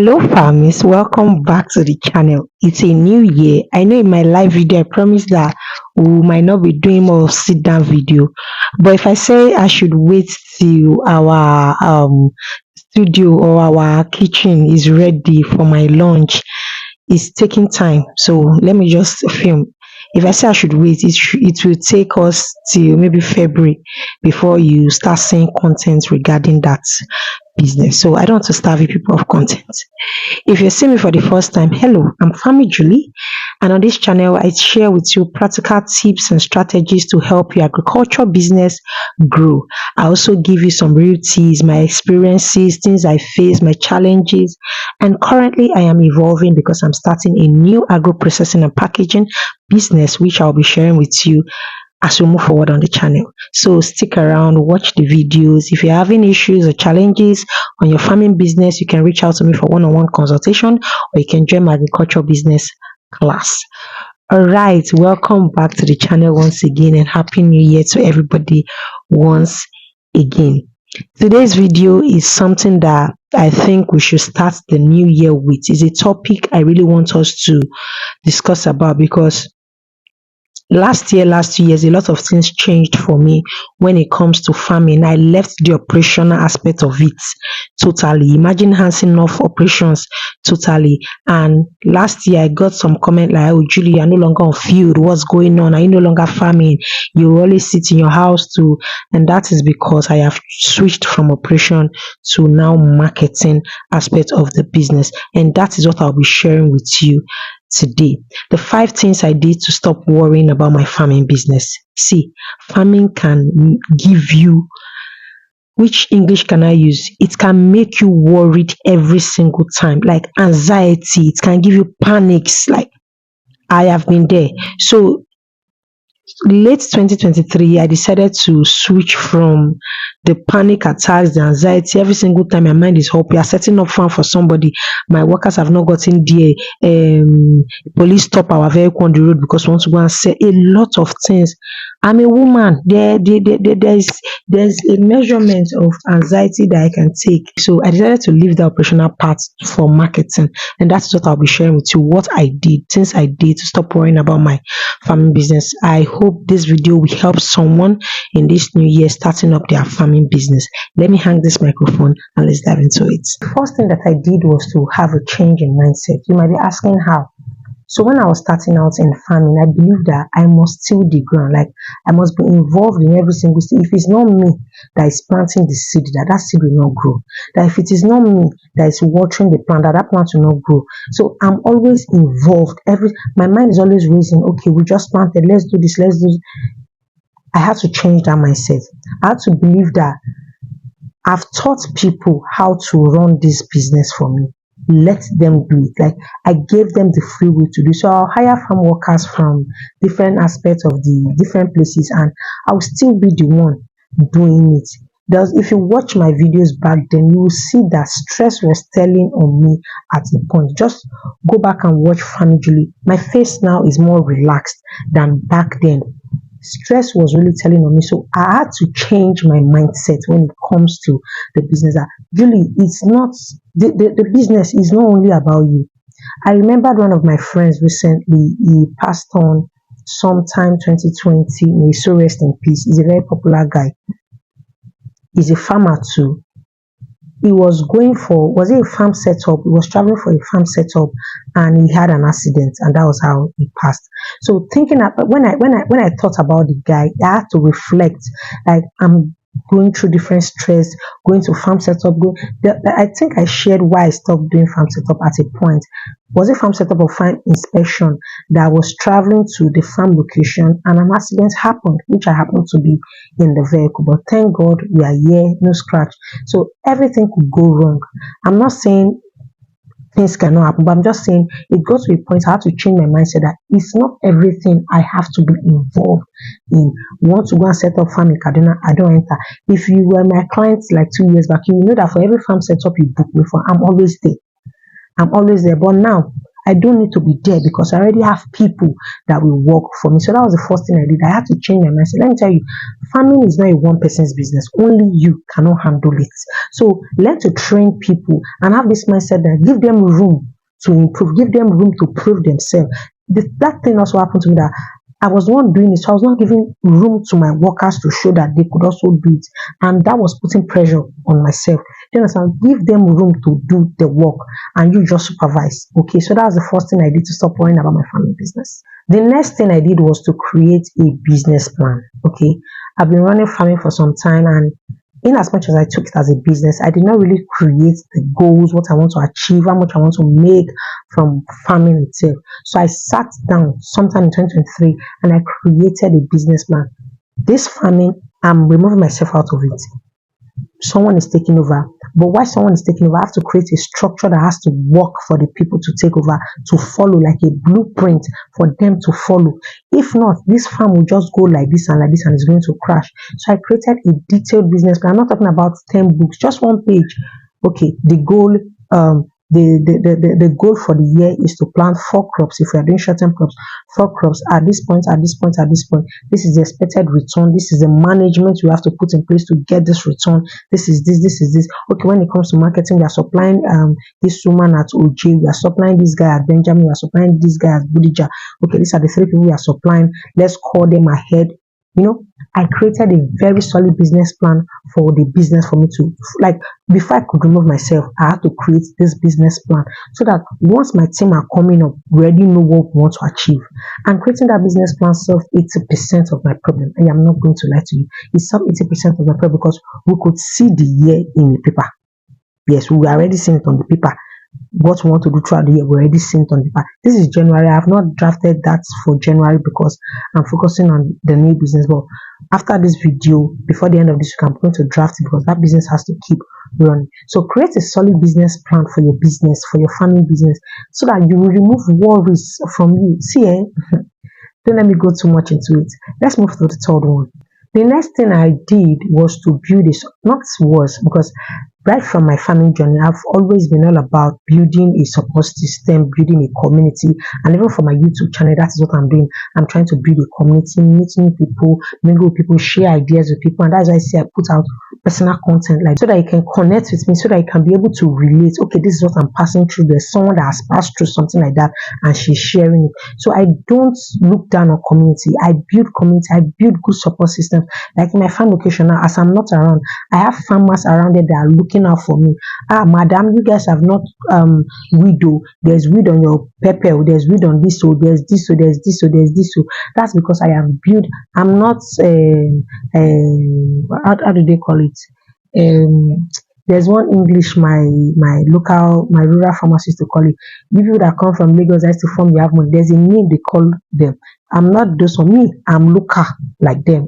Hello, farmers. Welcome back to the channel. It's a new year. I know in my live video, I promised that we might not be doing more sit down video, but if I say I should wait till our studio or our kitchen is ready for my lunch, it's taking time. So let me just film. If I say I should wait, it will take us till maybe February before you start seeing content regarding that business. So I don't want to starve you people of content. If you're seeing me for the first time, hello, I'm Fami Julie, and on this channel, I share with you practical tips and strategies to help your agriculture business grow. I also give you some real teas, my experiences, things I face, my challenges, and currently I am evolving because I'm starting a new agro processing and packaging business, which I'll be sharing with you as we move forward on the channel. So stick around, watch the videos. If you're having issues or challenges on your farming business, you can reach out to me for one-on-one consultation, or you can join my agriculture business class. All right, welcome back to the channel once again, and happy new year to everybody once again. Today's video is something that I think we should start the new year with. It's a topic I really want us to discuss about because last year, last 2 years, a lot of things changed for me when it comes to farming. I left the operational aspect of it totally. Imagine handing off operations totally. And last year, I got some comment like, "Oh, Julie, you're no longer on field. What's going on? Are you no longer farming? You always sit in your house too." And that is because I have switched from operation to now marketing aspect of the business. And that is what I'll be sharing with you today. The 5 things I did to stop worrying about my farming business. See, farming can give you, which English can I use? It can make you worried every single time, like anxiety. It can give you panics. Like I have been there. So late 2023, I decided to switch from the panic attacks, the anxiety. Every single time my mind is up, we are setting up farm for somebody. My workers have not gotten there. Police stop our vehicle on the road because we want to go and sell a lot of things. I'm a woman. There's a measurement of anxiety that I can take. So I decided to leave the operational part for marketing, and that's what I'll be sharing with you. What I did, things I did to stop worrying about my farming business. I hope this video will help someone in this new year starting up their farming business. Let me hang this microphone and let's dive into it. The first thing that I did was to have a change in mindset. You might be asking how. So when I was starting out in farming, I believed that I must till the ground, like I must be involved in every single seed. If it's not me that is planting the seed, that seed will not grow. That if it is not me that is watering the plant, that plant will not grow. So I'm always involved. My mind is always raising. Okay, we just planted. Let's do this. Let's do. I had to change that mindset. I had to believe that I've taught people how to run this business for me. Let them do it. Like I gave them the free will to do. So I'll hire farm workers from different aspects of the different places, and I'll still be the one doing it. If you watch my videos back then, you will see that stress was telling on me at a point. Just go back and watch Family Julie. My face now is more relaxed than back then. Stress was really telling on me, so I had to change my mindset when it comes to the business. That Julie, it's not the business is not only about you. I remembered one of my friends recently. He passed on sometime 2020. May he so rest in peace. He's a very popular guy. He's a farmer too. He was was it a farm setup? He was traveling for a farm setup, and he had an accident, and that was how he passed. So thinking that when I thought about the guy, I had to reflect. Like I'm going through different stress, going to farm setup. I think I shared why I stopped doing farm setup at a point. Was a farm setup or farm inspection that I was traveling to the farm location, and an accident happened, which I happened to be in the vehicle. But thank God we are here, no scratch. So everything could go wrong. I'm not saying things cannot happen, but I'm just saying it got to a point I had to change my mindset that it's not everything I have to be involved in. You want to go and set up farm in Kaduna, I don't enter. If you were my client like 2 years back, you know that for every farm setup you book me for, I'm always there. But now I don't need to be there because I already have people that will work for me. So that was the first thing I did. I had to change my mindset. Let me tell you, farming is not a one person's business. Only you cannot handle it. So learn to train people and have this mindset that give them room to improve, give them room to prove themselves. That thing also happened to me that I was the one doing it, so I was not giving room to my workers to show that they could also do it, and that was putting pressure on myself. You understand? Give them room to do the work, and you just supervise. Okay, so that was the first thing I did to stop worrying about my family business. The next thing I did was to create a business plan. Okay, I've been running farming for some time, and in as much as I took it as a business, I did not really create the goals, what I want to achieve, how much I want to make from farming itself. So I sat down sometime in 2023 and I created a business plan. This farming, I'm removing myself out of it. Someone is taking over. But while someone is taking over, I have to create a structure that has to work for the people to take over, to follow, like a blueprint for them to follow. If not, this farm will just go like this and like this and it's going to crash. So I created a detailed business plan. I'm not talking about 10 books, just one page. Okay, the goal, the goal for the year is to plant 4 crops. If we are doing short-term crops, 4 crops at this point, at this point, at this point. This is the expected return. This is the management we have to put in place to get this return. This is this, this is this. Okay, when it comes to marketing, we are supplying this woman at OJ, we are supplying this guy at Benjamin, we are supplying this guy at Budija. Okay, these are the 3 people we are supplying. Let's call them ahead. You know, I created a very solid business plan for the business for me to, like, before I could remove myself, I had to create this business plan so that once my team are coming up, we already know what we want to achieve. And creating that business plan solved 80% of my problem. I am not going to lie to you. It solved 80% of my problem because we could see the year in the paper. Yes, we already seen it on the paper. What we want to do throughout the year, we already seen it on the paper. This is January. I have not drafted that for January because I'm focusing on the new business. But after this video, before the end of this week, I'm going to draft it because that business has to keep running. So create a solid business plan for your business, for your farming business, so that you will remove worries from you. See, don't let me go too much into it. Let's move to the third one. The next thing I did was to build this, not was, because right from my farming journey, I've always been all about building a support system, building a community, and even for my YouTube channel, that is what I'm doing. I'm trying to build a community, meet new people, mingle with people, share ideas with people, and that's why I say I put out personal content, like, so that you can connect with me, so that you can be able to relate. Okay, this is what I'm passing through. There's someone that has passed through something like that, and she's sharing it. So I don't look down on community. I build community. I build good support systems. Like in my farm location now, as I'm not around, I have farmers around there that are looking out for me. Ah, madam, you guys have not weed. Oh, there's weed on your pepper. There's weed on this. So there's this. So there's this. So there's this. So that's because I have built. I'm not. How do they call it? There's one English my local, my rural farmers used to call it. People that come from Lagos, I used to form the money. There's a name they call them. I'm not those for me. I'm local like them.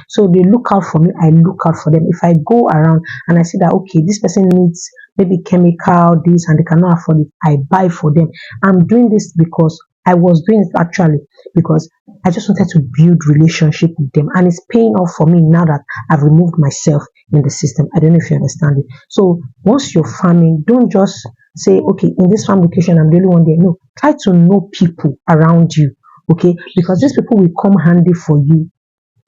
So they look out for me. I look out for them. If I go around and I see that okay, this person needs maybe chemical this and they cannot afford it, I buy for them. I'm doing this because I was doing it actually because I just wanted to build relationship with them, and it's paying off for me now that I've removed myself in the system. I don't know if you understand it. So once you're farming, don't just say, okay, in this farm location, I'm the only one there. No, try to know people around you, okay? Because these people will come handy for you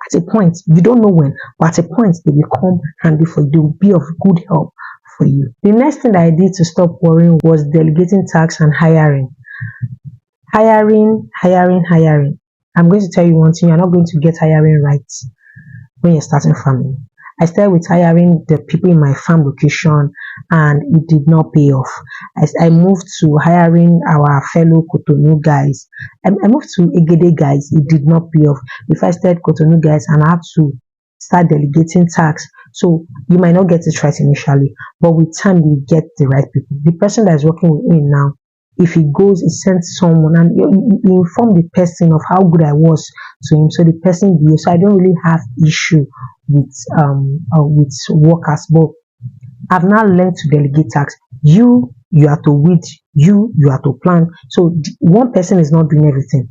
at a point. You don't know when, but at a point, they will come handy for you. They will be of good help for you. The next thing that I did to stop worrying was delegating tasks and hiring. Hiring. I'm going to tell you one thing, you're not going to get hiring right when you're starting farming. I started with hiring the people in my farm location and it did not pay off. I moved to hiring our fellow Cotonou guys. I moved to Egede guys, it did not pay off. If I started Cotonou guys and I had to start delegating tasks, so you might not get it right initially, but with time you get the right people. The person that is working with me now, if he goes, he sends someone and you inform the person of how good I was to him. So the person will. So I don't really have issue with workers, but I've now learned to delegate tasks. You have to weed. You have to plan. So one person is not doing everything.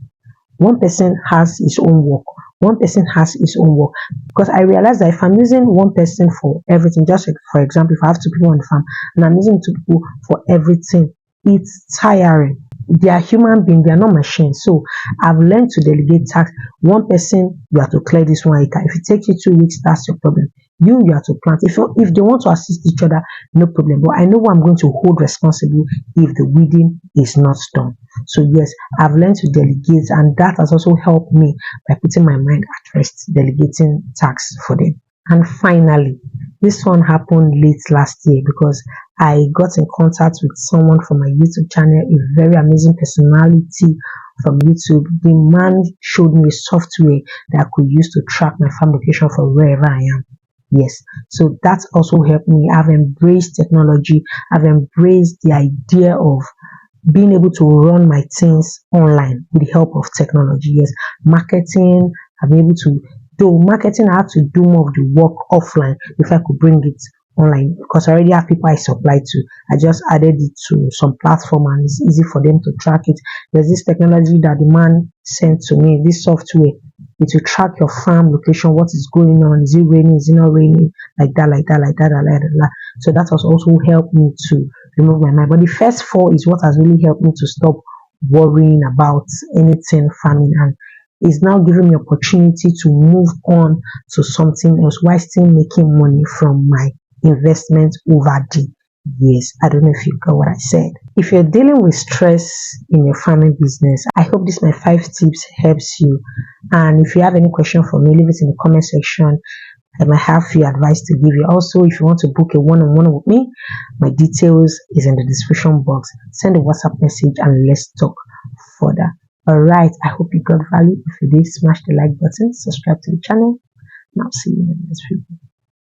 One person has his own work. One person has his own work. Because I realize that if I'm using one person for everything, just like, for example, if I have 2 people on the farm and I'm using 2 people for everything, it's tiring. they are human beings, they are not machines. So I've learned to delegate tasks. One person, you have to clear this one acre. If it takes you 2 weeks, that's your problem. You have to plant. If they want to assist each other, no problem. But I know what I'm going to hold responsible if the weeding is not done. So yes, I've learned to delegate, and that has also helped me by putting my mind at rest, delegating tasks for them. And finally, this one happened late last year because I got in contact with someone from my YouTube channel, a very amazing personality from YouTube. The man showed me a software that I could use to track my farm location from wherever I am. Yes, so that's also helped me. I've embraced technology, I've embraced the idea of being able to run my things online with the help of technology. Yes, marketing, I'm able to do marketing. I have to do more of the work offline if I could bring it online because I already have people I supply to. I just added it to some platform and it's easy for them to track it. There's this technology that the man sent to me, this software. It will track your farm location, what is going on, is it raining, is it not raining, like that, like that, like that, like that. Like that. So that has also helped me to remove my mind. But the first four is what has really helped me to stop worrying about anything farming and is now giving me opportunity to move on to something else while still making money from my investment over the years. I don't know if you got what I said. If you're dealing with stress in your farming business, I hope this my 5 tips helps you. And if you have any question for me, leave it in the comment section. I might have few advice to give you. Also, if you want to book a one-on-one with me, my details is in the description box. Send a WhatsApp message and let's talk further. Alright, I hope you got value. If you did, smash the like button, subscribe to the channel, and I'll see you in the next video.